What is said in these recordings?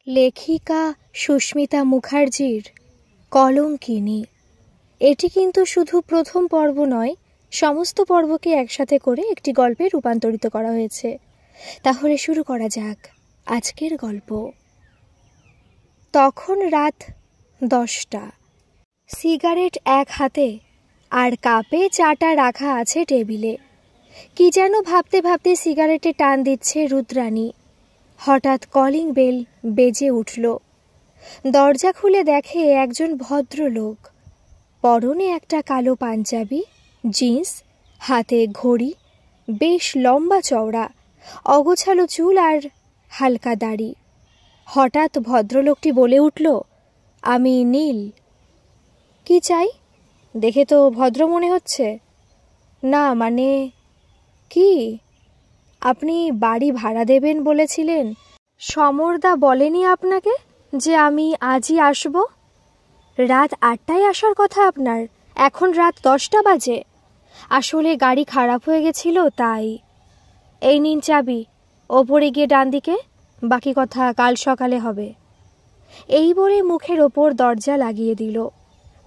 লেখিকা সুস্মিতা মুখার্জির কলঙ্কিনী। এটি কিন্তু শুধু প্রথম পর্ব নয়, সমস্ত পর্বকে একসাথে করে একটি গল্পে রূপান্তরিত করা হয়েছে। তাহলে শুরু করা যাক আজকের গল্প। তখন রাত 10টা। সিগারেট এক হাতে আর কাপে চাটা রাখা আছে টেবিলে। কি যেন ভাবতে ভাবতে সিগারেটে টান দিচ্ছে রুদ্রাণী। হঠাৎ কলিং বেল বেজে উঠল। দরজা খুলে দেখে একজন ভদ্রলোক। পরনে একটা কালো পাঞ্জাবি, জিন্স, হাতে ঘড়ি, বেশ লম্বা চওড়া, অগোছালো চুল আর হালকা দাড়ি। হঠাৎ ভদ্রলোকটি বলে উঠল, আমি নীল। কি চাই? দেখে তো ভদ্র মনে হচ্ছে। না মানে কি? আপনি বাড়ি ভাড়া দেবেন বলেছিলেন। সমরদা বলেনি আপনাকে যে আমি আজই আসব? রাত 8টায় আসার কথা আপনার, এখন রাত 10টা বাজে। আসলে গাড়ি খারাপ হয়ে গেছিল তাই। এই নিন চাবি, ওপরে গিয়ে ডান দিকে, বাকি কথা কাল সকালে হবে। এই বলে মুখের ওপর দরজা লাগিয়ে দিল।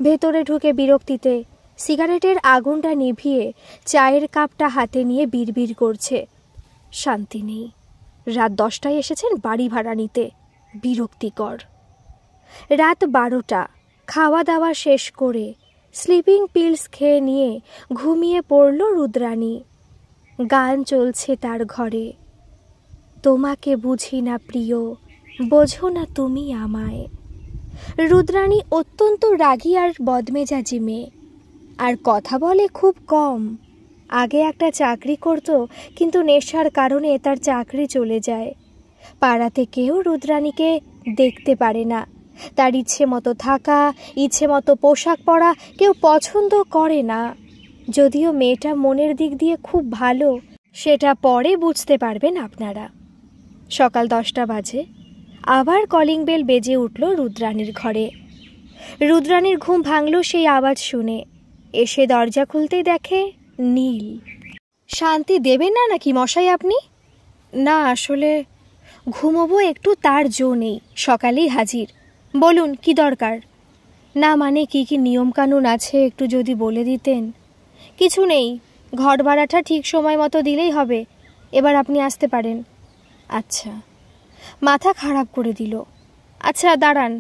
ভেতরে ঢুকে বিরক্তিতে সিগারেটের আগুনটা নিভিয়ে চায়ের কাপটা হাতে নিয়ে বিড়বিড় করছে, শান্তি নেই। রাত 10টায় এসেছেন বাড়ি ভাড়া নিতে, বিরক্তিকর। রাত 12টা। খাওয়া দাওয়া শেষ করে স্লিপিং পিলস খেয়ে নিয়ে ঘুমিয়ে পড়ল রুদ্রাণী। গান চলছে তার ঘরে। তোমাকে বুঝি না প্রিয়, বোঝো না তুমি আমায়। রুদ্রাণী অত্যন্ত রাগী আর বদমেজাজি মেয়ে, আর কথা বলে খুব কম। আগে একটা চাকরি করত, কিন্তু নেশার কারণে তার চাকরি চলে যায়। পাড়াতে কেউ রুদ্রাণীকে দেখতে পারে না। তার ইচ্ছে মতো থাকা, ইচ্ছে মতো পোশাক পরা কেউ পছন্দ করে না। যদিও মেয়েটা মনের দিক দিয়ে খুব ভালো, সেটা পরে বুঝতে পারবেন আপনারা। সকাল 10টা বাজে। আবার কলিং বেল বেজে উঠল রুদ্রাণীর ঘরে। রুদ্রাণীর ঘুম ভাঙল সেই আওয়াজ শুনে। এসে দরজা খুলতেই দেখে নীল। শান্তি দেবেন না নাকি মশাই আপনি? না আসলে ঘুমোবো একটু, তার জো নেই, সকালেই হাজির। বলুন কি দরকার? না মানে কি কি নিয়মকানুন আছে একটু যদি বলে দিতেন। কিছু নেই, ঘর ভাড়াটা ঠিক সময় মতো দিলেই হবে। এবার আপনি আসতে পারেন। আচ্ছা। মাথা খারাপ করে দিল। আচ্ছা দাঁড়ান,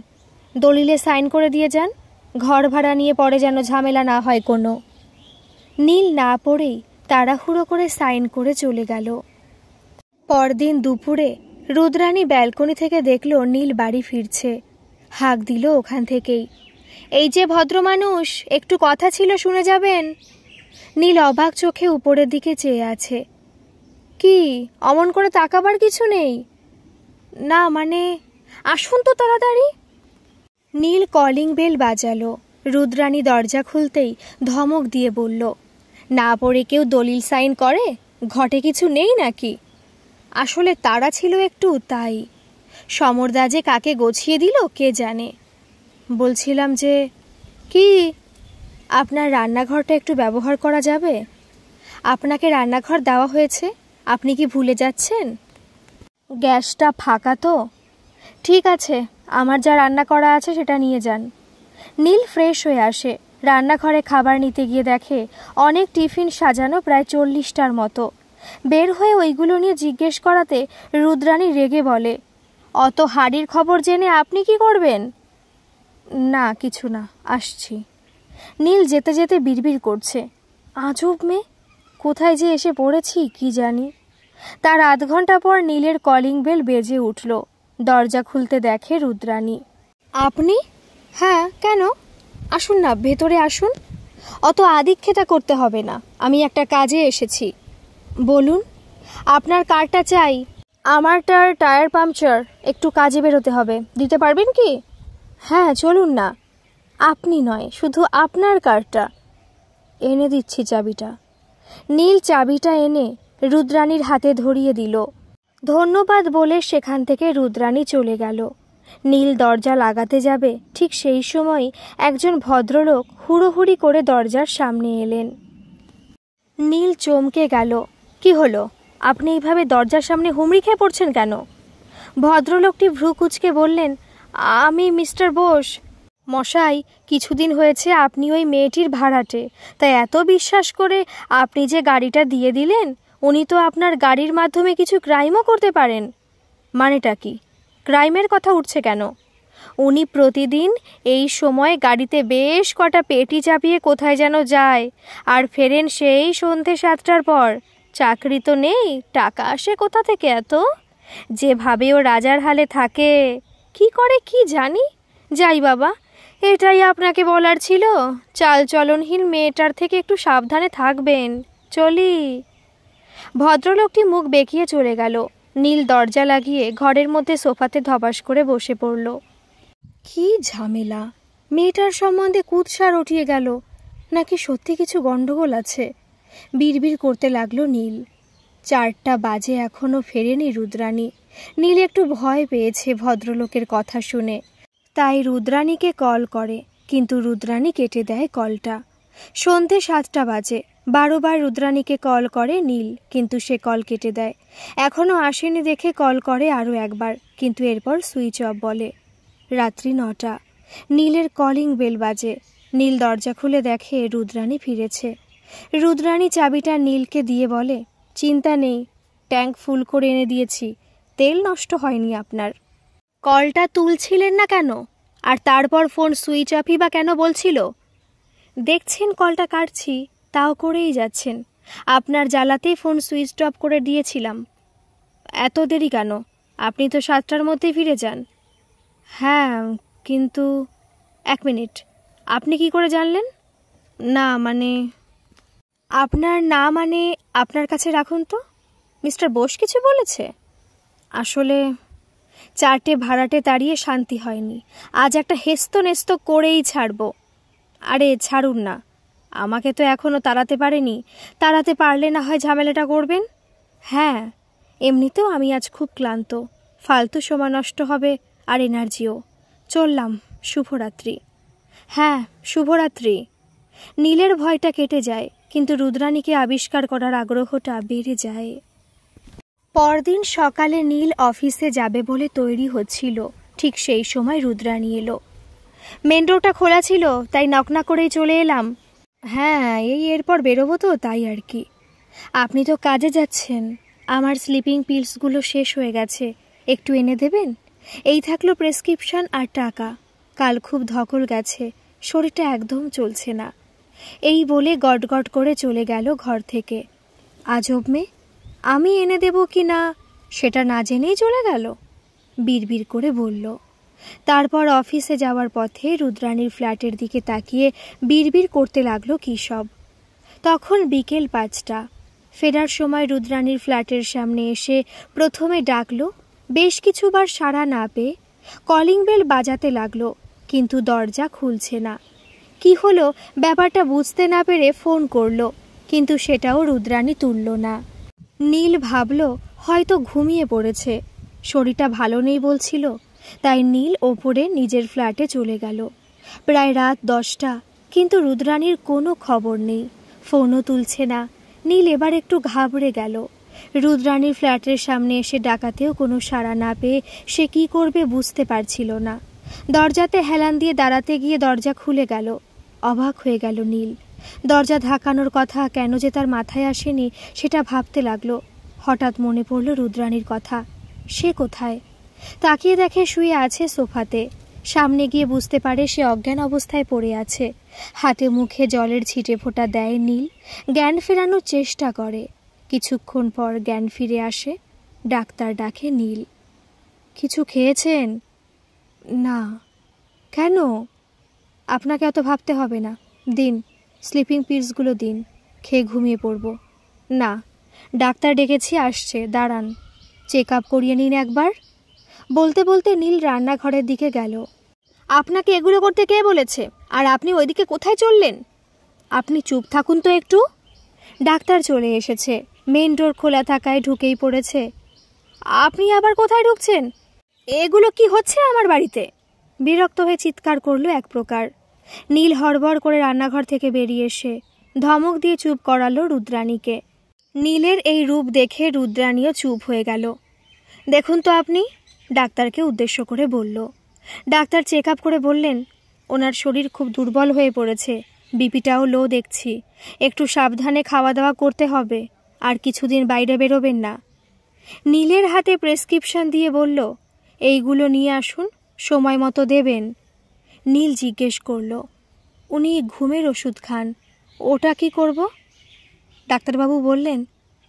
দলিলে সাইন করে দিয়ে যান। ঘর ভাড়া নিয়ে পরে যেন ঝামেলা না হয় কোনো। নীল না পড়েই তাড়াহুড়ো করে সাইন করে চলে গেল। পরদিন দুপুরে রুদ্রাণী ব্যালকনি থেকে দেখল নীল বাড়ি ফিরছে। হাঁক দিল ওখান থেকেই, এই যে ভদ্রমানুষ, একটু কথা ছিল, শুনে যাবেন। নীল অবাক চোখে উপরের দিকে চেয়ে আছে। কি অমন করে তাকাবার কিছু নেই? না মানে আসুন তো তাড়াতাড়ি। নীল কলিং বেল বাজালো। রুদ্রাণী দরজা খুলতেই ধমক দিয়ে বলল, না পড়ে কেউ দলিল সাইন করে? ঘটে কিছু নেই নাকি? আসলে তাড়া ছিল একটু, তাই। সমরদা যে কাকে গছিয়ে দিল কে জানে। বলছিলাম যে কি, আপনার রান্নাঘরটা একটু ব্যবহার করা যাবে? আপনাকে রান্নাঘর দেওয়া হয়েছে, আপনি কি ভুলে যাচ্ছেন? গ্যাসটা ফাঁকা তো? ঠিক আছে, আমার যা রান্না করা আছে সেটা নিয়ে যান। নীল ফ্রেশ হয়ে আসে। রান্নাঘরে খাবার নিতে গিয়ে দেখে অনেক টিফিন সাজানো, প্রায় 40টার মতো। বের হয়ে ওইগুলো নিয়ে জিজ্ঞেস করাতে রুদ্রাণী রেগে বলে, অত হাড়ির খবর জেনে আপনি কি করবেন? না কিছু না, আসছি। নীল যেতে যেতে বিড়বিড় করছে, আজব মেয়ে, কোথায় যে এসে পড়েছি কি জানি। তার আধ ঘন্টা পর নীলের কলিং বেল বেজে উঠল। দরজা খুলতে দেখে রুদ্রাণী। আপনি? হ্যাঁ, কেন? আসুন না, ভেতরে আসুন। অত আদিক্ষেতা করতে হবে না, আমি একটা কাজে এসেছি। বলুন, আপনার কারটা চাই। আমারটার টায়ার পাংচার, একটু কাজে বেরোতে হবে, দিতে পারবেন কি? হ্যাঁ চলুন না। আপনি নয়, শুধু আপনার কারটা। এনে দিচ্ছি চাবিটা। নীল চাবিটা এনে রুদ্রাণীর হাতে ধরিয়ে দিল। ধন্যবাদ বলে সেখান থেকে রুদ্রাণী চলে গেল। নীল দরজা লাগাতে যাবে, ঠিক সেই সময় একজন ভদ্রলোক হুড়োহুড়ি করে দরজার সামনে এলেন। নীল চমকে গেল। কি হলো, আপনি এইভাবে দরজার সামনে হুমড়ি খেয়ে পড়ছেন কেন? ভদ্রলোকটি ভ্রু কুঁচকে বললেন, আমি মিস্টার বোস। মশাই, কিছুদিন হয়েছে আপনি ওই মেয়েটির ভাড়াটে, তাই এত বিশ্বাস করে আপনি যে গাড়িটা দিয়ে দিলেন, উনি তো আপনার গাড়ির মাধ্যমে কিছু ক্রাইমও করতে পারেন। মানেটা কি? ক্রাইমের কথা উঠছে কেন? উনি প্রতিদিন এই সময় গাড়িতে বেশ কটা পেটি চাপিয়ে কোথায় যেন যায়, আর ফেরেন সেই সন্ধে 7টার পর। চাকরি তো নেই, টাকা আসে কোথা থেকে এত? যেভাবে ও রাজার হালে থাকে, কি করে কি জানি। যাই বাবা, এটাই আপনাকে বলার ছিল। চালচলনহীন মেয়েটার থেকে একটু সাবধানে থাকবেন। চলি। ভদ্রলোকটি মুখ বেঁকিয়ে চলে গেল। নীল দরজা লাগিয়ে ঘরের মধ্যে সোফাতে ধপাস করে বসে পড়ল। কি ঝামেলা! মেয়েটার সম্বন্ধে কুৎসা রটিয়ে গেল, নাকি সত্যি কিছু গন্ডগোল আছে? বিড়বিড় করতে লাগলো নীল। 4টা বাজে, এখনও ফেরেনি রুদ্রাণী। নীল একটু ভয় পেয়েছে ভদ্রলোকের কথা শুনে, তাই রুদ্রাণীকে কল করে, কিন্তু রুদ্রাণী কেটে দেয় কলটা। সন্ধে 7টা বাজে। 12 বার রুদ্রাণীকে কল করে নীল, কিন্তু সে কল কেটে দেয়। এখনও আসেনি দেখে কল করে আরও একবার, কিন্তু এরপর সুইচ অফ বলে। রাত্রি 9টা। নীলের কলিং বেল বাজে। নীল দরজা খুলে দেখে রুদ্রাণী ফিরেছে। রুদ্রাণী চাবিটা নীলকে দিয়ে বলে, চিন্তা নেই, ট্যাঙ্ক ফুল করে এনে দিয়েছি, তেল নষ্ট হয়নি আপনার। কলটা তুলছিলেন না কেন? আর তারপর ফোন সুইচ অফই বা কেন বলছিল? দেখছেন কলটা কাটছি, তাও করেই যাচ্ছেন। আপনার জ্বালাতেই ফোন সুইচ অফ করে দিয়েছিলাম। এত দেরি কেন? আপনি তো 7টার মধ্যেই ফিরে যান। হ্যাঁ, কিন্তু 1 মিনিট, আপনি কি করে জানলেন? না মানে আপনার কাছে রাখুন তো। মিস্টার বোস কিছু বলেছে? আসলে 4টে ভাড়াটে তাড়িয়ে শান্তি হয়নি। আজ একটা হেস্ত নেস্ত করেই ছাড়ব। আরে ছাড়ুন না, আমাকে তো এখনও তাড়াতে পারেনি। তাড়াতে পারলে না হয় ঝামেলাটা করবেন। হ্যাঁ, এমনিতেও আমি আজ খুব ক্লান্ত, ফালতু সময় নষ্ট হবে আর এনার্জিও। চললাম, শুভরাত্রি। হ্যাঁ, শুভরাত্রি। নীলের ভয়টা কেটে যায়, কিন্তু রুদ্রাণীকে আবিষ্কার করার আগ্রহটা বেড়ে যায়। পরদিন সকালে নীল অফিসে যাবে বলে তৈরি হচ্ছিল, ঠিক সেই সময় রুদ্রাণী এলো। মেন ডোরটা খোলা ছিল, তাই নকনা করেই চলে এলাম। হ্যাঁ, এরপর বেরোবো তো, তাই আর কি। আপনি তো কাজে যাচ্ছেন, আমার স্লিপিং পিলসগুলো শেষ হয়ে গেছে, একটু এনে দেবেন? এই থাকলো প্রেসক্রিপশন আর টাকা। কাল খুব ধকল গেছে, শরীরটা একদম চলছে না। এই বলে গটগট করে চলে গেল ঘর থেকে। আজব মেয়ে, আমি এনে দেব কি না সেটা না জেনেই চলে গেল, বিড়বিড় করে বলল। তারপর অফিসে যাওয়ার পথে রুদ্রাণীর ফ্ল্যাটের দিকে তাকিয়ে বিড়বিড় করতে লাগলো কী সব। তখন বিকেল 5টা। ফেরার সময় রুদ্রাণীর ফ্ল্যাটের সামনে এসে প্রথমে ডাকলো, বেশ কিছুবার সাড়া না পেয়ে কলিং বেল বাজাতে লাগলো, কিন্তু দরজা খুলছে না। কি হলো ব্যাপারটা বুঝতে না পেরে ফোন করলো, কিন্তু সেটাও রুদ্রাণী তুলল না। নীল ভাবল হয়তো ঘুমিয়ে পড়েছে, শরীরটা ভালো নেই বলছিল। তাই নীল ওপরে নিজের ফ্ল্যাটে চলে গেল। প্রায় রাত 10টা, কিন্তু রুদ্রাণীর কোনো খবর নেই, ফোনও তুলছে না। নীল এবার একটু ঘাবড়ে গেল। রুদ্রাণীর ফ্ল্যাটের সামনে এসে ডাকাতেও কোনো সাড়া না পেয়ে সে কি করবে বুঝতে পারছিল না। দরজাতে হেলান দিয়ে দাঁড়াতে গিয়ে দরজা খুলে গেল। অবাক হয়ে গেল নীল। দরজা ধাকানোর কথা কেন যে তার মাথায় আসেনি সেটা ভাবতে লাগলো। হঠাৎ মনে পড়ল রুদ্রাণীর কথা। সে কোথায়? তাকিয়ে দেখে শুয়ে আছে সোফাতে। সামনে গিয়ে বুঝতে পারে সে অজ্ঞান অবস্থায় পড়ে আছে। হাতে মুখে জলের ছিটে ফোঁটা দেয় নীল। জ্ঞান ফেরানোর চেষ্টা করে। কিছুক্ষণ পর জ্ঞান ফিরে আসে। ডাক্তার ডাকে নীল। কিছু খেয়েছেন? না। কেন? আপনাকে এত ভাবতে হবে না, দিন স্লিপিং পিলসগুলো দিন, খেয়ে ঘুমিয়ে পড়ব। না, ডাক্তার ডেকেছি, আসছে, দাঁড়ান, চেক আপ করিয়ে নিন একবার। বলতে বলতে নীল রান্নাঘরের দিকে গেল। আপনাকে এগুলো করতে কে বলেছে? আর আপনি ওইদিকে কোথায় চললেন? আপনি চুপ থাকুন তো একটু। ডাক্তার চলে এসেছে, মেন ডোর খোলা থাকায় ঢুকেই পড়েছে। আপনি আবার কোথায় ঢুকছেন? এগুলো কি হচ্ছে আমার বাড়িতে? বিরক্ত হয়ে চিৎকার করলো এক প্রকার। নীল হড়বড় করে রান্নাঘর থেকে বেরিয়ে এসে ধমক দিয়ে চুপ করালো রুদ্রাণীকে। নীলের এই রূপ দেখে রুদ্রাণীও চুপ হয়ে গেল। দেখুন তো আপনি, ডাক্তারকে উদ্দেশ্য করে বলল। ডাক্তার চেক আপ করে বললেন, ওনার শরীর খুব দুর্বল হয়ে পড়েছে, বিপিটাও লো দেখছি, একটু সাবধানে খাওয়া দাওয়া করতে হবে, আর কিছুদিন বাইরে বেরোবেন না। নীলের হাতে প্রেসক্রিপশন দিয়ে বলল, এইগুলো নিয়ে আসুন, সময় মতো দেবেন। নীল জিজ্ঞেস করল, উনি ঘুমের ওষুধ খান, ওটা কি করব? ডাক্তারবাবু বললেন,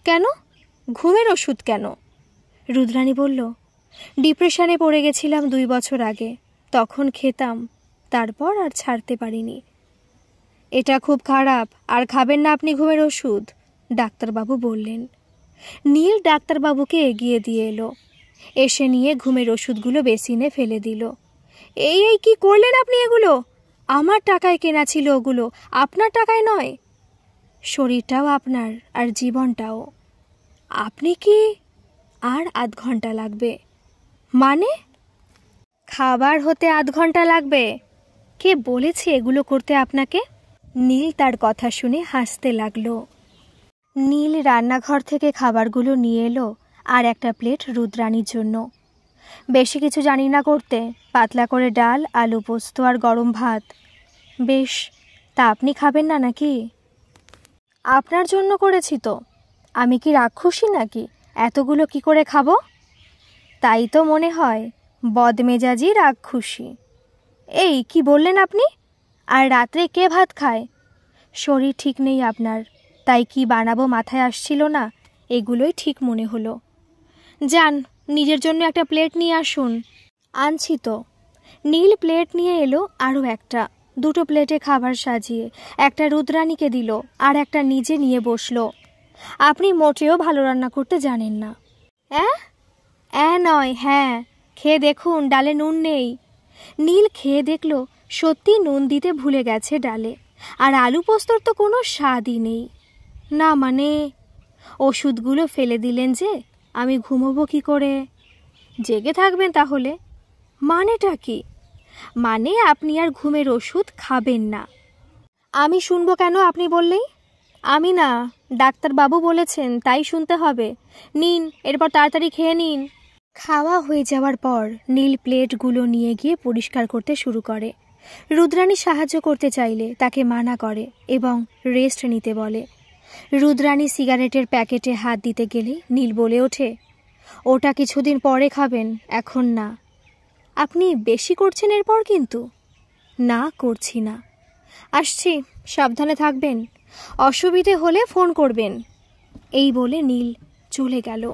কেন, ঘুমের ওষুধ কেন? রুদ্রাণী বলল, ডিপ্রেশনে পড়ে গেছিলাম 2 বছর আগে, তখন খেতাম, তারপর আর ছাড়তে পারিনি। এটা খুব খারাপ, আর খাবেন না আপনি ঘুমের ওষুধ, ডাক্তারবাবু বললেন। নীল ডাক্তারবাবুকে এগিয়ে দিয়ে এলো, এসে নিয়ে ঘুমের ওষুধগুলো বেসিনে ফেলে দিল। এই এই কি করলেন আপনি এগুলো? আমার টাকায় কেনা ছিল ওগুলো, আপনার টাকায় নয়। শরীরটাও আপনার, আর জীবনটাও। আপনি কি? আর 1/2 ঘন্টা লাগবে। মানে? খাবার হতে 1/2 ঘন্টা লাগবে? কে বলেছে এগুলো করতে আপনাকে? নীল তার কথা শুনে হাসতে লাগলো। নীল রান্নাঘর থেকে খাবারগুলো নিয়ে এলো আর একটা প্লেট রুদ্রাণীর জন্য। বেশি কিছু জানি না করতে, পাতলা করে ডাল, আলু পোস্ত আর গরম ভাত। বেশ, তা আপনি খাবেন না নাকি? আপনার জন্য করেছি তো, আমি কি রাক্ষসী নাকি এতগুলো কি করে খাবো? তাই তো মনে হয়, বদমেজাজি রাক্ষসী। এই কি বললেন আপনি? আর রাত্রে কে ভাত খায়? শরীর ঠিক নেই আপনার, তাই কি বানাবো মাথায় আসছিল না, এগুলোই ঠিক মনে হলো। যান, নিজের জন্য একটা প্লেট নিয়ে আসুন। আনছি তো। নীল প্লেট নিয়ে এলো আরও একটা, 2টো প্লেটে খাবার সাজিয়ে একটা রুদ্রাণীকে দিল আর একটা নিজে নিয়ে বসলো। আপনি মোটেও ভালো রান্না করতে জানেন না। নয়, হ্যাঁ, খেয়ে দেখুন, ডালে নুন নেই। নীল খেয়ে দেখল, সত্যি নুন দিতে ভুলে গেছে ডালে, আর আলু পোস্তর তো কোনো স্বাদই নেই। না মানে, ওষুধগুলো ফেলে দিলেন যে, আমি ঘুমোবো কি করে? জেগে থাকবেন তাহলে। মানেটা কি? মানে আপনি আর ঘুমের ওষুধ খাবেন না। আমি শুনবো কেন আপনি বললেই? আমি না, ডাক্তারবাবু বলেছেন, তাই শুনতে হবে। নিন, এরপর তাড়াতাড়ি খেয়ে নিন। খাওয়া হয়ে যাওয়ার পর নীল প্লেটগুলো নিয়ে গিয়ে পরিষ্কার করতে শুরু করে। রুদ্রাণী সাহায্য করতে চাইলে তাকে মানা করে এবং রেস্ট নিতে বলে। রুদ্রাণী সিগারেটের প্যাকেটে হাত দিতে গেলে নীল বলে ওঠে, ওটা কিছুদিন পরে খাবেন, এখন না। আপনি বেশি করছেন এরপর কিন্তু। না, করছি না। আসছি, সাবধানে থাকবেন, অসুবিধে হলে ফোন করবেন। এই বলে নীল চলে গেল।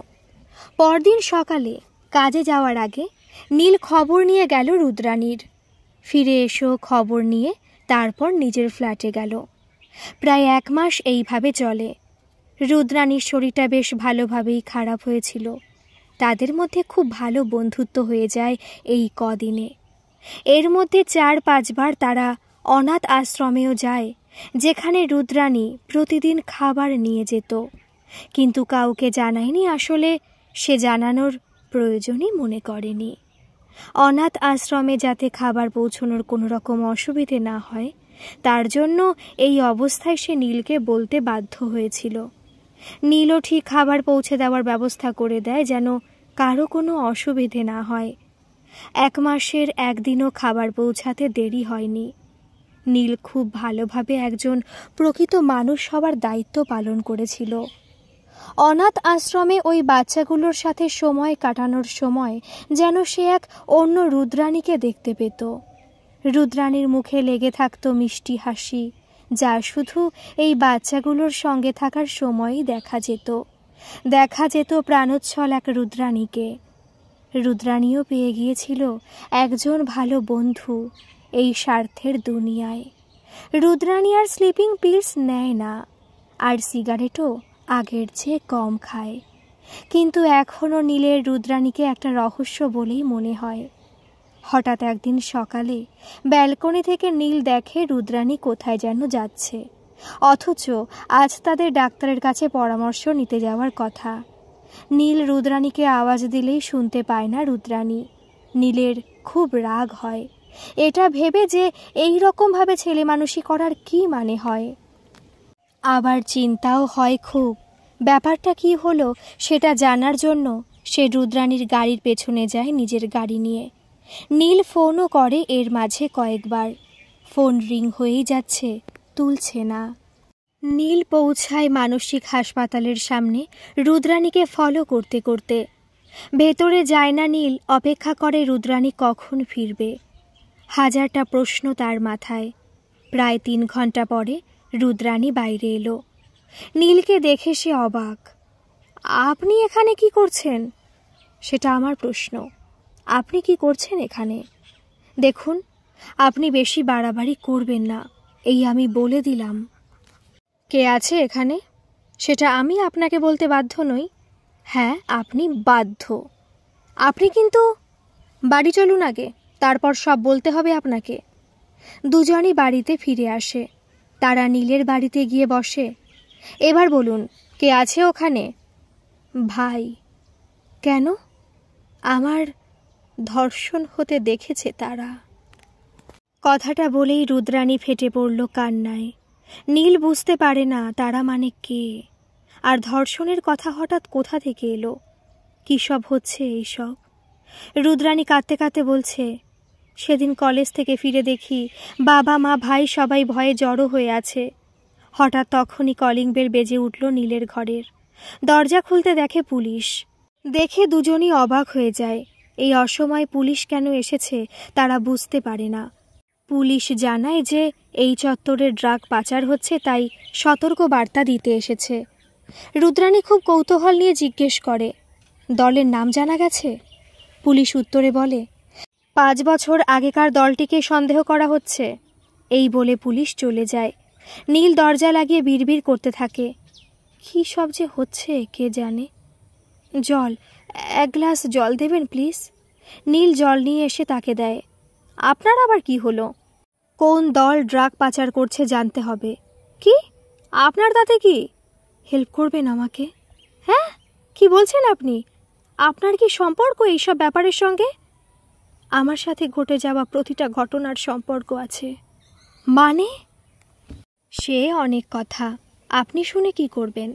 পরদিন সকালে কাজে যাওয়ার আগে নীল খবর নিয়ে গেল রুদ্রাণীর। ফিরে এসো খবর নিয়ে তারপর নিজের ফ্ল্যাটে গেল। প্রায় 1 মাস এইভাবে চলে। রুদ্রাণীর শরীরটা বেশ ভালোভাবেই খারাপ হয়েছিল। তাদের মধ্যে খুব ভালো বন্ধুত্ব হয়ে যায় এই কদিনে। এর মধ্যে 4-5 বার তারা অনাথ আশ্রমেও যায়, যেখানে রুদ্রাণী প্রতিদিন খাবার নিয়ে যেত, কিন্তু কাউকে জানায়নি। আসলে সে জানানোর প্রয়োজনই মনে করেনি। অনাথ আশ্রমে যাতে খাবার পৌঁছানোর কোনো রকম অসুবিধে না হয়, তার জন্য এই অবস্থায় সে নীলকে বলতে বাধ্য হয়েছিল। নীলও ঠিক খাবার পৌঁছে দেওয়ার ব্যবস্থা করে দেয়, যেন কারো কোনো অসুবিধে না হয়। 1 মাসের একদিনও খাবার পৌঁছাতে দেরি হয়নি। নীল খুব ভালোভাবে একজন প্রকৃত মানুষ হওয়ার দায়িত্ব পালন করেছিল। অনাথ আশ্রমে ওই বাচ্চাগুলোর সাথে সময় কাটানোর সময় যেন সে এক অন্য রুদ্রাণীকে দেখতে পেত। রুদ্রাণীর মুখে লেগে থাকতো মিষ্টি হাসি, যা শুধু এই বাচ্চাগুলোর সঙ্গে থাকার সময়ই দেখা যেত প্রাণোচ্ছল এক রুদ্রাণীকে। রুদ্রাণীও পেয়ে গিয়েছিল একজন ভালো বন্ধু এই স্বার্থের দুনিয়ায়। রুদ্রাণী আর স্লিপিং পিলস নেয় না, আর সিগারেটও আগের চেয়ে কম খায়। কিন্তু এখনও নীলের রুদ্রাণীকে একটা রহস্য বলেই মনে হয়। হঠাৎ একদিন সকালে ব্যালকনি থেকে নীল দেখে রুদ্রাণী কোথায় যেন যাচ্ছে, অথচ আজ তাদের ডাক্তারের কাছে পরামর্শ নিতে যাওয়ার কথা। নীল রুদ্রাণীকে আওয়াজ দিলেই শুনতে পায় না রুদ্রাণী। নীলের খুব রাগ হয়, এটা ভেবে যে এই রকমভাবে ছেলে মানুষই করার কি মানে হয়। আবার চিন্তাও হয় খুব, ব্যাপারটা কি হলো সেটা জানার জন্য সে রুদ্রাণীর গাড়ির পেছনে যায় নিজের গাড়ি নিয়ে। নীল ফোনও করে এর মাঝে কয়েকবার। ফোন রিং হয়েই যাচ্ছে, তুলছে না। নীল পৌঁছায় মানসিক হাসপাতালের সামনে রুদ্রাণীকে ফলো করতে করতে। ভেতরে যায় না নীল, অপেক্ষা করে রুদ্রাণী কখন ফিরবে। হাজারটা প্রশ্ন তার মাথায়। প্রায় 3 ঘন্টা পরে রুদ্রাণী বাইরে এলো। নীলকে দেখে সে অবাক। আপনি এখানে কি করছেন? সেটা আমার প্রশ্ন। আপনি কি করছেন এখানে? দেখুন, আপনি বেশি বাড়াবাড়ি করবেন না, এই আমি বলে দিলাম। কে আছে এখানে সেটা আমি আপনাকে বলতে বাধ্য নই। হ্যাঁ, আপনি বাধ্য। আপনি কিন্তু বাড়ি চলুন আগে, তারপর সব বলতে হবে আপনাকে। দুজনই বাড়িতে ফিরে আসে। তারা নীলের বাড়িতে গিয়ে বসে। এবার বলুন, কে আছে ওখানে? ভাই। কেন? আমার ধর্ষণ হতে দেখেছে তারা। কথাটা বলেই রুদ্রাণী ফেটে পড়ল কান্নায়। নীল বুঝতে পারে না তারা মানে কে, আর ধর্ষণের কথা হঠাৎ কোথা থেকে এলো। কী সব হচ্ছে এইসব? রুদ্রাণী কাঁদতে কাঁদতে বলছে, সেদিন কলেজ থেকে ফিরে দেখি বাবা মা ভাই সবাই ভয়ে জড়ো হয়ে আছে। হঠাৎ তখনই কলিং বেল বেজে উঠল নীলের ঘরের। দরজা খুলতে দেখে পুলিশ। দেখে দুজনই অবাক হয়ে যায়। এই অসময়ে পুলিশ কেন এসেছে তারা বুঝতে পারে না। পুলিশ জানায় যে এই চত্বরে ড্রাগ পাচার হচ্ছে, তাই সতর্ক বার্তা দিতে এসেছে। রুদ্রাণী খুব কৌতূহল নিয়ে জিজ্ঞেস করে, দলের নাম জানা গেছে? পুলিশ উত্তরে বলে, 5 বছর আগেকার দলটিকে সন্দেহ করা হচ্ছে। এই বলে পুলিশ চলে যায়। নীল দরজা লাগিয়ে বিড়বিড় করতে থাকে। কী সব যে হচ্ছে কে জানে। জল, 1 গ্লাস জল দেবেন প্লিজ? নীল জল নিয়ে এসে তাকে দেয়। আপনার আবার কি হলো? কোন দল ড্রাগ পাচার করছে জানতে হবে। কি? আপনার তাতে কি? হেল্প করবেন আমাকে? হ্যাঁ, কি বলছেন আপনি? আপনার কি সম্পর্ক এইসব ব্যাপারের সঙ্গে? আমার সাথে ঘটে যাওয়া প্রতিটা ঘটনার সম্পর্ক আছে। মানে? সে অনেক কথা, আপনি শুনে কি করবেন?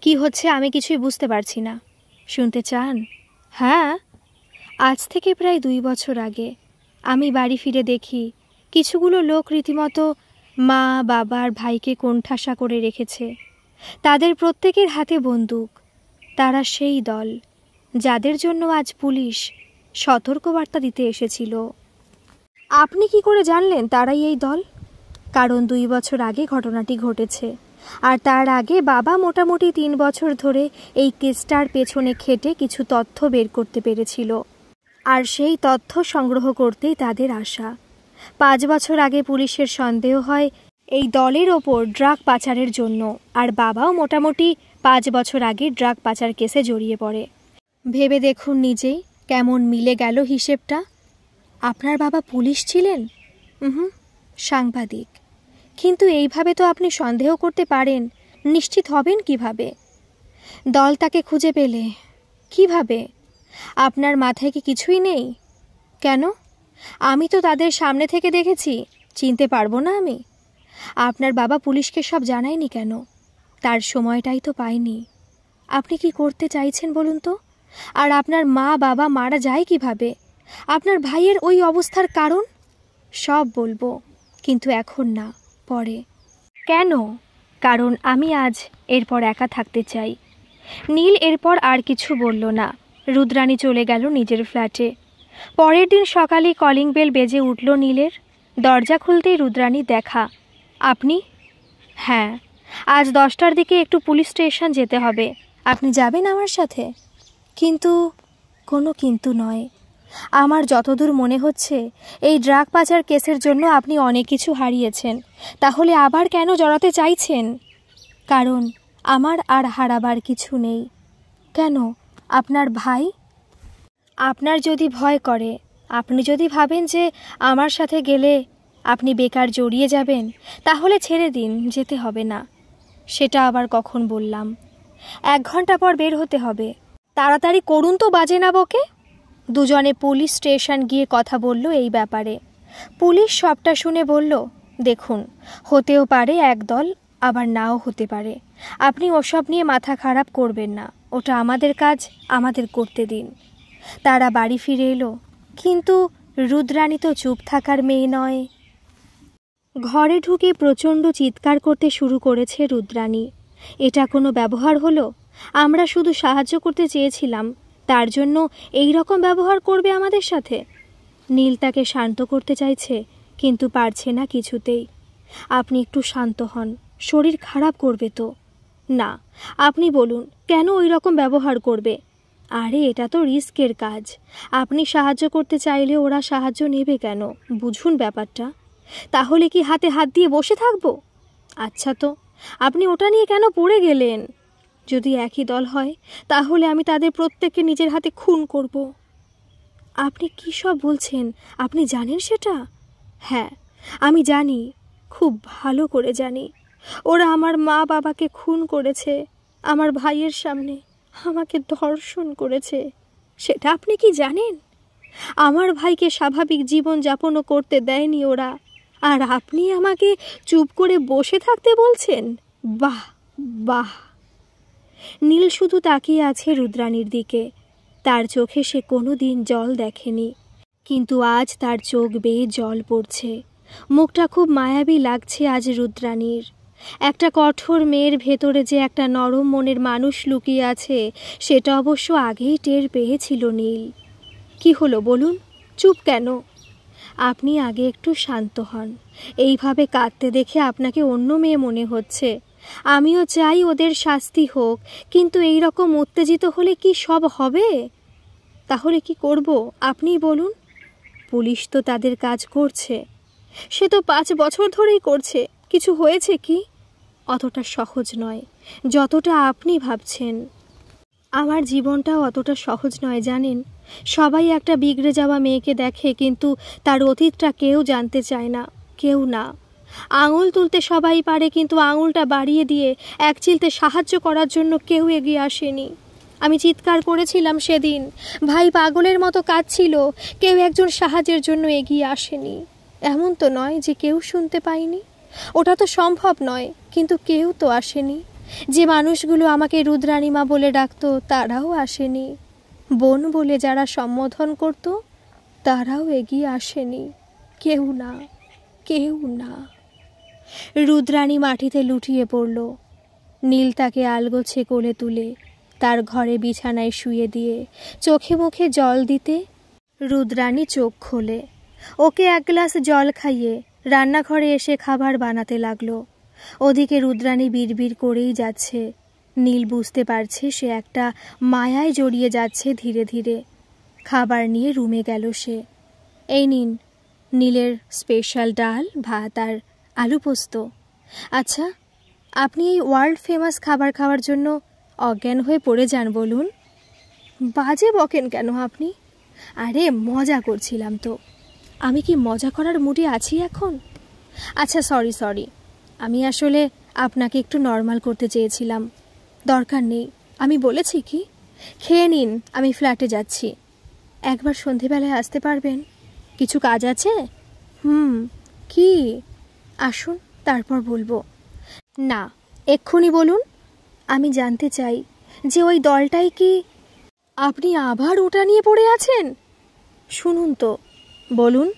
কি হচ্ছে আমি কিছুই বুঝতে পারছি না। শুনতে চান? হ্যাঁ। আজ থেকে প্রায় 2 বছর আগে আমি বাড়ি ফিরে দেখি কিছুগুলো লোক রীতিমতো মা বাবার ভাইকে কোণঠাসা করে রেখেছে। তাদের প্রত্যেকের হাতে বন্দুক। তারা সেই দল যাদের জন্য আজ পুলিশ সতর্কবার্তা দিতে এসেছিল। আপনি কি করে জানলেন তারাই এই দল? কারণ 2 বছর আগে ঘটনাটি ঘটেছে, আর তার আগে বাবা মোটামুটি 3 বছর ধরে এই কেসটার পেছনে খেটে কিছু তথ্য বের করতে পেরেছিল, আর সেই তথ্য সংগ্রহ করতেই তাদের আশা। 5 বছর আগে পুলিশের সন্দেহ হয় এই দলের ওপর ড্রাগ পাচারের জন্য, আর বাবাও মোটামুটি 5 বছর আগে ড্রাগ পাচার কেসে জড়িয়ে পড়ে। ভেবে দেখুন নিজেই কেমন মিলে গেল হিসেবটা। আপনার বাবা পুলিশ ছিলেন? সাংবাদিক। কিন্তু এইভাবে তো আপনি সন্দেহ করতে পারেন, নিশ্চিত হবেন কিভাবে? দল তাকে খুঁজে পেলে কিভাবে? আপনার মাথায় কি কিছুই নেই? কেন? আমি তো তাদের সামনে থেকে দেখেছি, চিনতে পারবো না আমি? আপনার বাবা পুলিশকে সব জানায়নি কেন? তার সময়টাই তো পায়নি। আপনি কি করতে চাইছেন বলুন তো? আর আপনার মা বাবা মারা যায় কিভাবে? আপনার ভাইয়ের ওই অবস্থার কারণ? সব বলবো, কিন্তু এখন না, পরে। কেন? কারণ আমি আজ এরপর একা থাকতে চাই। নীল এরপর আর কিছু বলল না। রুদ্রাণী চলে গেল নিজের ফ্ল্যাটে। পরের দিন সকালে কলিং বেল বেজে উঠল নীলের। দরজা খুলতেই রুদ্রাণী দেখা। আপনি? হ্যাঁ, আজ 10টার দিকে একটু পুলিশ স্টেশন যেতে হবে। আপনি যাবেন আমার সাথে? কিন্তু কোনো কিন্তু নয়। আমার যতদূর মনে হচ্ছে এই ড্রাগ পাচার কেসের জন্য আপনি অনেক কিছু হারিয়েছেন। তাহলে আবার কেন জড়াতে চাইছেন? কারণ আমার আর হারাবার কিছু নেই। কেন? আপনার ভাই? আপনার যদি ভয় করে, আপনি যদি ভাবেন যে আমার সাথে গেলে আপনি বেকার জড়িয়ে যাবেন, তাহলে ছেড়ে দিন, যেতে হবে না। সেটা আবার কখন বললাম? 1 ঘন্টা পর বের হতে হবে। তাড়াতাড়ি করুন তো, বাজে না বকে। দুজনে পুলিশ স্টেশন গিয়ে কথা বলল এই ব্যাপারে। পুলিশ সবটা শুনে বলল, দেখুন, হতেও পারে এক দল, আবার নাও হতে পারে। আপনি ওসব নিয়ে মাথা খারাপ করবেন না। ওটা আমাদের কাজ, আমাদের করতে দিন। তারা বাড়ি ফিরে এলো, কিন্তু রুদ্রাণী তো চুপ থাকার মেয়ে নয়। ঘরে ঢুকে প্রচণ্ড চিৎকার করতে শুরু করেছে রুদ্রাণী। এটা কোনো ব্যবহার হলো? আমরা শুধু সাহায্য করতে চেয়েছিলাম, তার জন্য এই রকম ব্যবহার করবে আমাদের সাথে? নীল তাকে শান্ত করতে চাইছে, কিন্তু পারছে না কিছুতেই। আপনি একটু শান্ত হন, শরীর খারাপ করবে তো। না, আপনি বলুন কেন ওই রকম ব্যবহার করবে? আরে এটা তো রিস্কের কাজ, আপনি সাহায্য করতে চাইলে ওরা সাহায্য নেবে কেন? বুঝুন ব্যাপারটা। তাহলে কি হাতে হাত দিয়ে বসে থাকবো? আচ্ছা তো, আপনি ওটা নিয়ে কেন পড়ে গেলেন? যদি একই দল হয় তাহলে আমি তাদের প্রত্যেককে নিজের হাতে খুন করব। আপনি কী সব বলছেন? আপনি জানেন সেটা? হ্যাঁ, আমি জানি, খুব ভালো করে জানি। ওরা আমার মা বাবাকে খুন করেছে, আমার ভাইয়ের সামনে আমাকে ধর্ষণ করেছে। সেটা আপনি কি জানেন? আমার ভাইকে স্বাভাবিক জীবন যাপনও করতে দেয়নি ওরা, আর আপনি আমাকে চুপ করে বসে থাকতে বলছেন? বাহ বাহ। নীল শুধু তাকিয়ে আছে রুদ্রাণীর দিকে। তার চোখে সে কোনো দিন জল দেখেনি, কিন্তু আজ তার চোখ বেয়ে জল পড়ছে। মুখটা খুব মায়াবী লাগছে আজ রুদ্রাণীর। একটা কঠোর মেয়ের ভেতরে যে একটা নরম মনের মানুষ লুকিয়ে আছে, সেটা অবশ্য আগেই টের পেয়েছিল নীল। কি হলো বলুন, চুপ কেন? আপনি আগে একটু শান্ত হন। এইভাবে কাঁদতে দেখে আপনাকে অন্য মেয়ে মনে হচ্ছে। আমিও চাই ওদের শাস্তি হোক, কিন্তু এই রকম উত্তেজিত হলে কি সব হবে? তাহলে কি করব আপনিই বলুন। পুলিশ তো তাদের কাজ করছে, সে তো 5 বছর ধরেই করছে। কিছু হয়েছে কি? অতটা সহজ নয় যতটা আপনি ভাবছেন। আমার জীবনটাও অতটা সহজ নয় জানেন। সবাই একটা বিগড়ে যাওয়া মেয়েকে দেখে, কিন্তু তার অতীতটা কেউ জানতে চায় না, কেউ না। আঙুল তুলতে সবাই পারে, কিন্তু আঙুলটা বাড়িয়ে দিয়ে এক চিলতে সাহায্য করার জন্য কেউ এগিয়ে আসেনি। আমি চিৎকার করেছিলাম সেদিন, ভাই পাগলের মতো কাঁদছিল, কেউ একজন সাহায্যের জন্য এগিয়ে আসেনি। এমন তো নয় যে কেউ শুনতে পায়নি, ওটা তো সম্ভব নয়, কিন্তু কেউ তো আসেনি। যে মানুষগুলো আমাকে রুদ্রাণীমা বলে ডাকতো তারাও আসেনি, বোন বলে যারা সম্বোধন করত তারাও এগিয়ে আসেনি। কেউ না, কেউ না। রুদ্রাণী মাটিতে লুটিয়ে পড়ল। নীল তাকে আলগোছে কোলে তুলে তার ঘরে বিছানায় শুয়ে দিয়ে চোখে মুখে জল দিতে রুদ্রাণী চোখ খোলে। ওকে 1 গ্লাস জল খাইয়ে রান্নাঘরে এসে খাবার বানাতে লাগলো। ওদিকে রুদ্রাণী বিড়বিড় করেই যাচ্ছে। নীল বুঝতে পারছে সে একটা মায়ায় জড়িয়ে যাচ্ছে ধীরে ধীরে। খাবার নিয়ে রুমে গেল সে। এই নিন নীলের স্পেশাল ডাল, ভাত আর আলু পোস্ত। আচ্ছা, আপনি এই ওয়ার্ল্ড ফেমাস খাবার খাওয়ার জন্য অজ্ঞান হয়ে পড়ে যান বলুন? বাজে বকেন কেন আপনি? আরে মজা করছিলাম তো। আমি কি মজা করার মুডে আছি এখন? আচ্ছা সরি, আমি আসলে আপনাকে একটু নর্মাল করতে চেয়েছিলাম। দরকার নেই, আমি বলেছি কি? খেয়ে নিন, আমি ফ্ল্যাটে যাচ্ছি। একবার সন্ধেবেলায় আসতে পারবেন? কিছু কাজ আছে। কি? আসুন, তারপর বলবো। না, এক্ষুনি বলুন। আমি জানতে চাই যে ওই দলটাই কি? আপনি আবার ওটা নিয়ে পড়ে আছেন? শুনুন তো, বলুন।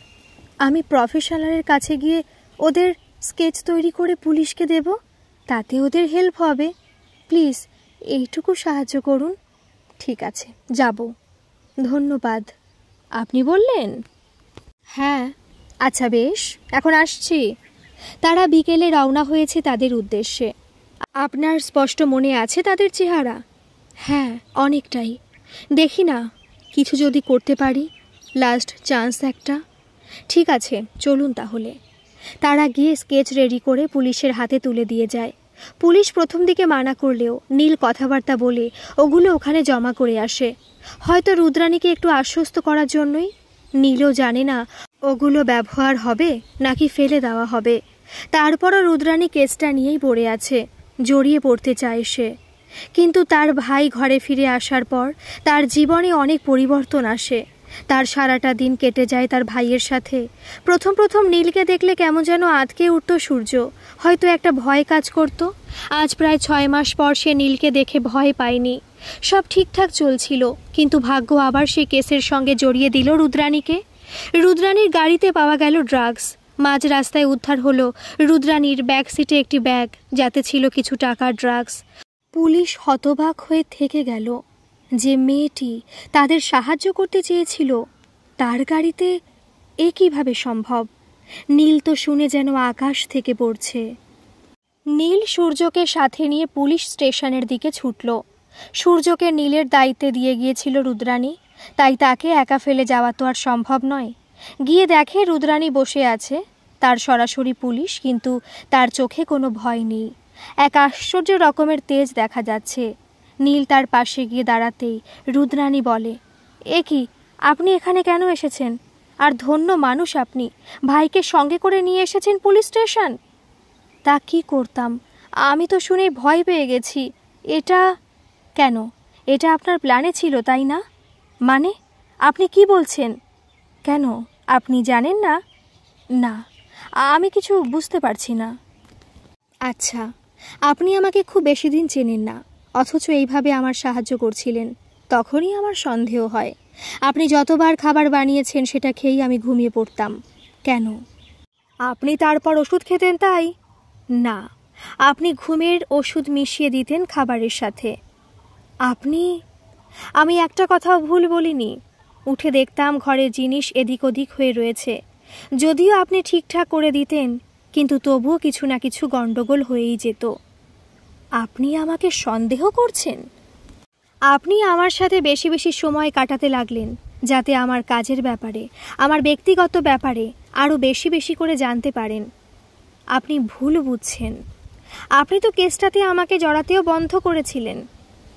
আমি প্রফেশনালের কাছে গিয়ে ওদের স্কেচ তৈরি করে পুলিশকে দেব, তাতে ওদের হেল্প হবে। প্লিজ এইটুকু সাহায্য করুন। ঠিক আছে, যাব। ধন্যবাদ। আপনি বললেন? হ্যাঁ। আচ্ছা বেশ, এখন আসছি। তারা বিকেলে রওনা হয়েছে তাদের উদ্দেশ্যে। আপনার স্পষ্ট মনে আছে তাদের চেহারা? হ্যাঁ, অনেকটাই। দেখি না, কিছু যদি করতে পারি, লাস্ট চান্স একটা। ঠিক আছে, চলুন তাহলে। তারা গিয়ে স্কেচ রেডি করে পুলিশের হাতে তুলে দিয়ে যায়। পুলিশ প্রথম দিকে মানা করলেও নীল কথাবার্তা বলে ওগুলো ওখানে জমা করে আসে, হয়তো রুদ্রাণীকে একটু আশ্বস্ত করার জন্যই। নীলও জানে না ওগুলো ব্যবহার হবে নাকি ফেলে দেওয়া হবে। তারপরও রুদ্রাণী কেসটা নিয়েই পড়ে আছে, জড়িয়ে পড়তে চায় সে। কিন্তু তার ভাই ঘরে ফিরে আসার পর তার জীবনে অনেক পরিবর্তন আসে। তার সারাটা দিন কেটে যায় তার ভাইয়ের সাথে। প্রথম নীলকে দেখলে কেমন যেন আটকে উঠত সূর্য, হয়তো একটা ভয় কাজ করত। আজ প্রায় 6 মাস পর সে নীলকে দেখে ভয় পায়নি, সব ঠিকঠাক চলছিল, কিন্তু ভাগ্য আবার সেই কেসের সঙ্গে জড়িয়ে দিল রুদ্রাণীকে। রুদ্রাণীর গাড়িতে পাওয়া গেল ড্রাগস। মাঝ রাস্তায় উদ্ধার হলো রুদ্রাণীর ব্যাক সিটে একটি ব্যাগ, যাতে ছিল কিছু টাকার ড্রাগস। পুলিশ হতবাক হয়ে থেকে গেল যে মেয়েটি তাদের সাহায্য করতে চেয়েছিল তার গাড়িতে এ কীভাবে সম্ভব। নীল তো শুনে যেন আকাশ থেকে পড়ছে। নীল সূর্যকে সাথে নিয়ে পুলিশ স্টেশনের দিকে ছুটল। সূর্যকে নীলের দায়িত্বে দিয়ে গিয়েছিল রুদ্রাণী, তাই তাকে একা ফেলে যাওয়া তো আর সম্ভব নয়। গিয়ে দেখে রুদ্রাণী বসে আছে, তার সরাসরি পুলিশ, কিন্তু তার চোখে কোনো ভয় নেই। এক আশ্চর্য রকমের তেজ দেখা যাচ্ছে। নীল তার পাশে গিয়ে দাঁড়াতেই রুদ্রাণী বলে, এ কি, আপনি এখানে কেন এসেছেন? আর ধন্য মানুষ আপনি, ভাইকে সঙ্গে করে নিয়ে এসেছেন পুলিশ স্টেশন। তা কি করতাম, আমি তো শুনে ভয় পেয়ে গেছি। এটা কেন? এটা আপনার প্ল্যানে ছিল, তাই না? মানে আপনি কি বলছেন? কেন, আপনি জানেন না? না, আমি কিছু বুঝতে পারছি না। আচ্ছা, আপনি আমাকে খুব বেশি দিন চেনেন না, অথচ এইভাবে আমার সাহায্য করছিলেন। তখনই আমার সন্দেহ হয়। আপনি যতবার খাবার বানিয়েছেন সেটা খেয়েই আমি ঘুমিয়ে পড়তাম। কেন? আপনি তারপর ওষুধ খেতেন তাই? না, আপনি ঘুমের ওষুধ মিশিয়ে দিতেন খাবারের সাথে। আমি একটা কথাও ভুল বলিনি। উঠে দেখতাম ঘরের জিনিস এদিক ওদিক হয়ে রয়েছে। যদিও আপনি ঠিকঠাক করে দিতেন, কিন্তু তবুও কিছু না কিছু গণ্ডগোল হয়েই যেত। আপনি আমাকে সন্দেহ করছেন? আপনি আমার সাথে বেশি বেশি সময় কাটাতে লাগলেন, যাতে আমার কাজের ব্যাপারে, আমার ব্যক্তিগত ব্যাপারে আরও বেশি বেশি করে জানতে পারেন। আপনি ভুল বুঝছেন। আপনি তো কেসটাতে আমাকে জড়াতেও বন্ধ করেছিলেন,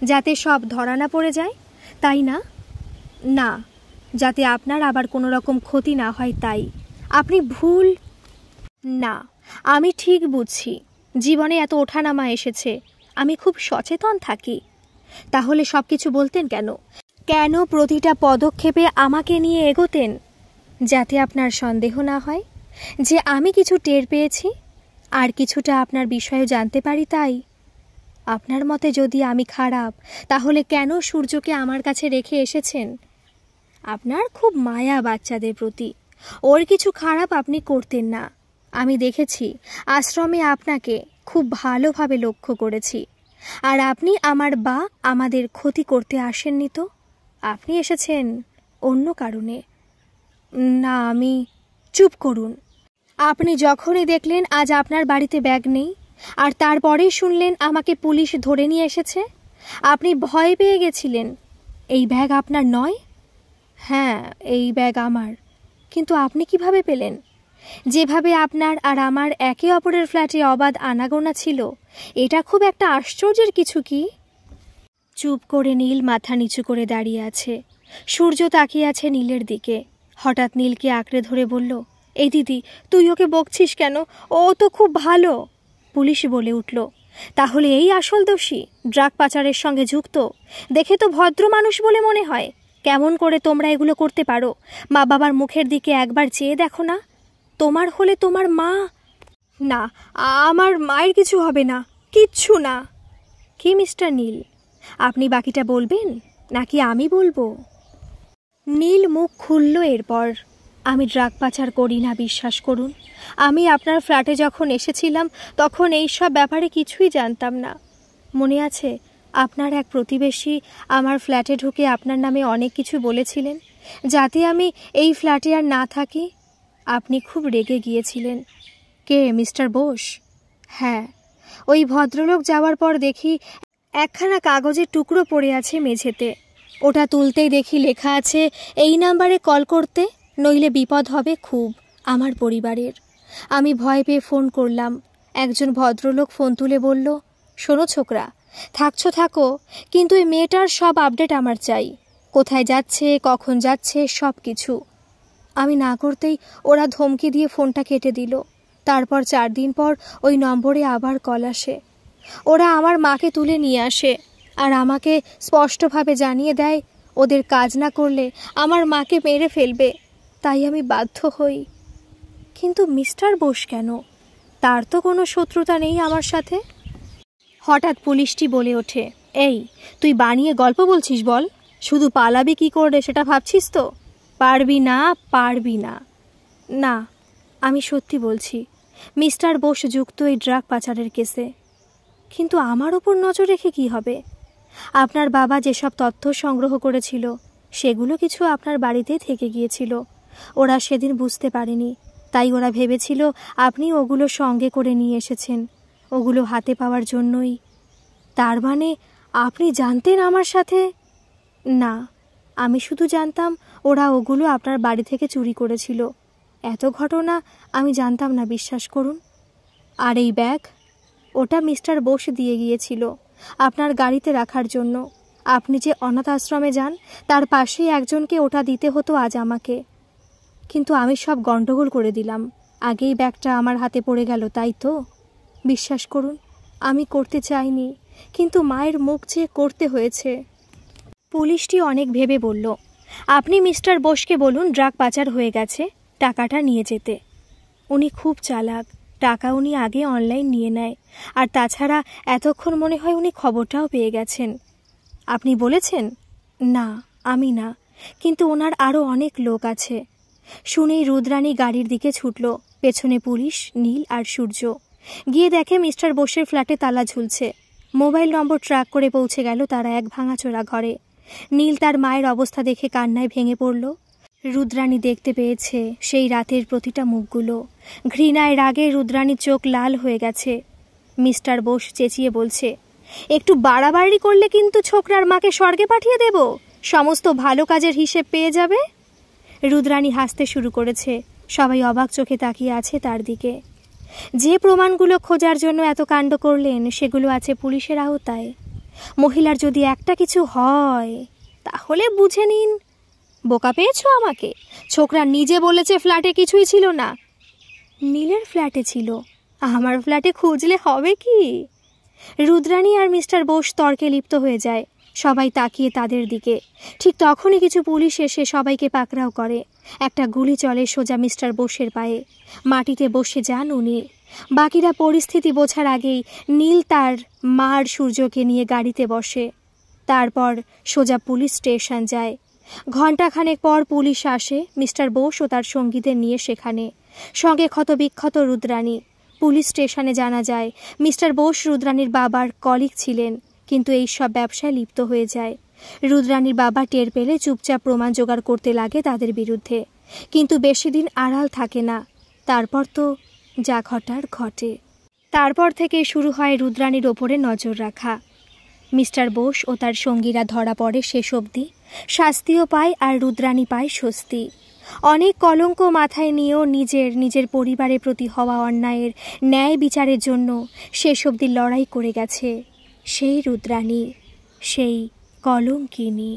যাতে সব ধরা না পড়ে যায়, তাই না? না, যাতে আপনার আবার কোনো রকম ক্ষতি না হয় তাই। আপনি ভুল। না, আমি ঠিক বুঝছি। জীবনে এত ওঠানামা এসেছে, আমি খুব সচেতন থাকি। তাহলে সব কিছু বলতেন কেন? কেন প্রতিটা পদক্ষেপে আমাকে নিয়ে এগোতেন? যাতে আপনার সন্দেহ না হয় যে আমি কিছু টের পেয়েছি, আর কিছুটা আপনার বিষয়ে জানতে পারি তাই। আপনার মতে যদি আমি খারাপ, তাহলে কেন সূর্যকে আমার কাছে রেখে এসেছেন? আপনার খুব মায়া বাচ্চাদের প্রতি। ওর কিছু খারাপ আপনি করতেন না। আমি দেখেছি, আশ্রমে আপনাকে খুব ভালোভাবে লক্ষ্য করেছি। আর আপনি আমাদের ক্ষতি করতে আসেননি তো, আপনি এসেছেন অন্য কারণে। না, আমি। চুপ করুন। আপনি যখনই দেখলেন আজ আপনার বাড়িতে ব্যাগ নেই, আর তারপরেই শুনলেন আমাকে পুলিশ ধরে নিয়ে এসেছে, আপনি ভয় পেয়ে গেছিলেন। এই ব্যাগ আপনার নয়? হ্যাঁ, এই ব্যাগ আমার। কিন্তু আপনি কিভাবে পেলেন? যেভাবে আপনার আর আমার একে অপরের ফ্ল্যাটে অবাধ আনাগোনা ছিল, এটা খুব একটা আশ্চর্যের কিছু কি? চুপ করে নীল মাথা নিচু করে দাঁড়িয়ে আছে। সূর্য তাকিয়ে আছে নীলের দিকে। হঠাৎ নীলকে আঁকড়ে ধরে বলল, এই দিদি, তুই ওকে বকছিস কেন? ও তো খুব ভালো। পুলিশ বলে উঠল, তাহলে এই আসল দোষী, ড্রাগ পাচারের সঙ্গে যুক্ত। দেখে তো ভদ্র মানুষ বলে মনে হয়। কেমন করে তোমরা এগুলো করতে পারো? মা বাবার মুখের দিকে একবার চেয়ে দেখো না। তোমার হলে তোমার মা। না, আমার মায়ের কিছু হবে না, কিচ্ছু না। কি মিস্টার নীল, আপনি বাকিটা বলবেন নাকি আমি বলবো? নীল মুখ খুলল এরপর। আমি ড্রাগ পাচার করি না, বিশ্বাস করুন। আমি আপনার ফ্ল্যাটে যখন এসেছিলাম তখন এই সব ব্যাপারে কিছুই জানতাম না। মনে আছে, আপনার এক প্রতিবেশী আমার ফ্ল্যাটে ঢুকে আপনার নামে অনেক কিছু বলেছিলেন, যাতে আমি এই ফ্ল্যাটে আর না থাকি। আপনি খুব রেগে গিয়েছিলেন। কে, মিস্টার বোস? হ্যাঁ। ওই ভদ্রলোক যাওয়ার পর দেখি একখানা কাগজের টুকরো পড়ে আছে মেঝেতে। ওটা তুলতেই দেখি লেখা আছে এই নাম্বারে কল করতে, নইলে বিপদ হবে খুব আমার পরিবারের। আমি ভয় পেয়ে ফোন করলাম। একজন ভদ্রলোক ফোন তুলে বলল, শোনো ছোকরা, থাকছো থাকো, কিন্তু এই মেয়েটার সব আপডেট আমার চাই। কোথায় যাচ্ছে, কখন যাচ্ছে, সব কিছু। আমি না করতেই ওরা ধমকি দিয়ে ফোনটা কেটে দিল। তারপর 4 দিন পর ওই নম্বরে আবার কল আসে। ওরা আমার মাকে তুলে নিয়ে আসে, আর আমাকে স্পষ্টভাবে জানিয়ে দেয় ওদের কাজ না করলে আমার মাকে মেরে ফেলবে। তাই আমি বাধ্য হই। কিন্তু মিস্টার বোস কেন? তার তো কোনো শত্রুতা নেই আমার সাথে। হঠাৎ পুলিশটি বলে ওঠে, এই, তুই বানিয়ে গল্প বলছিস বল? শুধু পালাবি কি করে সেটা ভাবছিস তো? পারবি না, পারবি না। না, আমি সত্যি বলছি, মিস্টার বোস যুক্ত এই ড্রাগ পাচারের কেসে। কিন্তু আমার ওপর নজর রেখে কি হবে? আপনার বাবা যেসব তথ্য সংগ্রহ করেছিল সেগুলো কিছু আপনার বাড়িতেই থেকে গিয়েছিল। ওরা সেদিন বুঝতে পারেনি, তাই ওরা ভেবেছিল আপনি ওগুলো সঙ্গে করে নিয়ে এসেছেন ওগুলো হাতে পাওয়ার জন্যই। তার মানে আপনি জানতেন আমার সাথে? না, আমি শুধু জানতাম ওরা ওগুলো আপনার বাড়ি থেকে চুরি করেছিল। এত ঘটনা আমি জানতাম না, বিশ্বাস করুন। আর এই ব্যাগ, ওটা মিস্টার বোস দিয়ে গিয়েছিল আপনার গাড়িতে রাখার জন্য। আপনি যে অনাথ আশ্রমে যান তার পাশেই একজনকে ওটা দিতে হতো আজ আমাকে। কিন্তু আমি সব গন্ডগোল করে দিলাম। আগেই ব্যাগটা আমার হাতে পড়ে গেল, তাই তো? বিশ্বাস করুন, আমি করতে চাইনি, কিন্তু মায়ের মুখ চেয়ে করতে হয়েছে। পুলিশটি অনেক ভেবে বলল, আপনি মিস্টার বোসকে বলুন ড্রাগ পাচার হয়ে গেছে, টাকাটা নিয়ে যেতে। উনি খুব চালাক, টাকা উনি আগে অনলাইন নিয়ে নেয়। আর তাছাড়া এতক্ষণ মনে হয় উনি খবরটাও পেয়ে গেছেন। আপনি বলেছেন? না, আমি না, কিন্তু ওনার আরও অনেক লোক আছে। শুনেই রুদ্রাণী গাড়ির দিকে ছুটল। পেছনে পুলিশ, নীল আর সূর্য। গিয়ে দেখে মিস্টার বোসের ফ্ল্যাটে তালা ঝুলছে। মোবাইল নম্বর ট্র্যাক করে পৌঁছে গেল তারা এক ভাঙাচোরা ঘরে। নীল তার মায়ের অবস্থা দেখে কান্নায় ভেঙে পড়ল। রুদ্রাণী দেখতে পেয়েছে সেই রাতের প্রতিটা মুখগুলো। ঘৃণায় রাগে রুদ্রাণীর চোখ লাল হয়ে গেছে। মিস্টার বোস চেঁচিয়ে বলছে, একটু বাড়াবাড়ি করলে কিন্তু ছোকরার মাকে স্বর্গে পাঠিয়ে দেব। সমস্ত ভালো কাজের হিসেব পেয়ে যাবে। রুদ্রাণী হাসতে শুরু করেছে। সবাই অবাক চোখে তাকিয়ে আছে তার দিকে। যে প্রমাণগুলো খোঁজার জন্য এত কাণ্ড করলেন সেগুলো আছে পুলিশের আওতায়। মহিলার যদি একটা কিছু হয় তাহলে বুঝে নিন। বোকা পেয়েছো আমাকে? ছোকরা নিজে বলেছে ফ্ল্যাটে কিছুই ছিল না। নীলের ফ্ল্যাটে ছিল, আমার ফ্ল্যাটে খুঁজলে হবে কি? রুদ্রাণী আর মিস্টার বোস তর্কে লিপ্ত হয়ে যায়। সবাই তাকিয়ে তাদের দিকে। ঠিক তখনই কিছু পুলিশ এসে সবাইকে পাকড়াও করে। একটা গুলি চলে সোজা মিস্টার বোসের পায়ে। মাটিতে বসে যান উনি। বাকিরা পরিস্থিতি বোঝার আগেই নীল তার মার সূর্যকে নিয়ে গাড়িতে বসে। তারপর সোজা পুলিশ স্টেশন যায়। ঘণ্টাখানেক পর পুলিশ আসে মিস্টার বোস ও তার সঙ্গীদের নিয়ে সেখানে। সঙ্গে ক্ষতবিক্ষত রুদ্রাণী। পুলিশ স্টেশনে জানা যায় মিস্টার বোস রুদ্রাণীর বাবার কলিগ ছিলেন, কিন্তু এই সব ব্যবসায় লিপ্ত হয়ে যায়। রুদ্রাণীর বাবা টের পেলে চুপচাপ প্রমাণ জোগাড় করতে লাগে তাদের বিরুদ্ধে। কিন্তু বেশি দিন আড়াল থাকে না। তারপর তো যা ঘটার ঘটে। তারপর থেকে শুরু হয় রুদ্রাণীর ওপরে নজর রাখা। মিস্টার বোস ও তার সঙ্গীরা ধরা পড়ে শেষ অবধি। শাস্তিও পায় আর রুদ্রাণী পায় স্বস্তি। অনেক কলঙ্ক মাথায় নিয়েও নিজের পরিবারের প্রতি হওয়া অন্যায়ের ন্যায় বিচারের জন্য শেষ অবধি লড়াই করে গেছে সেই রুদ্রাণী, সেই কলঙ্কিনী।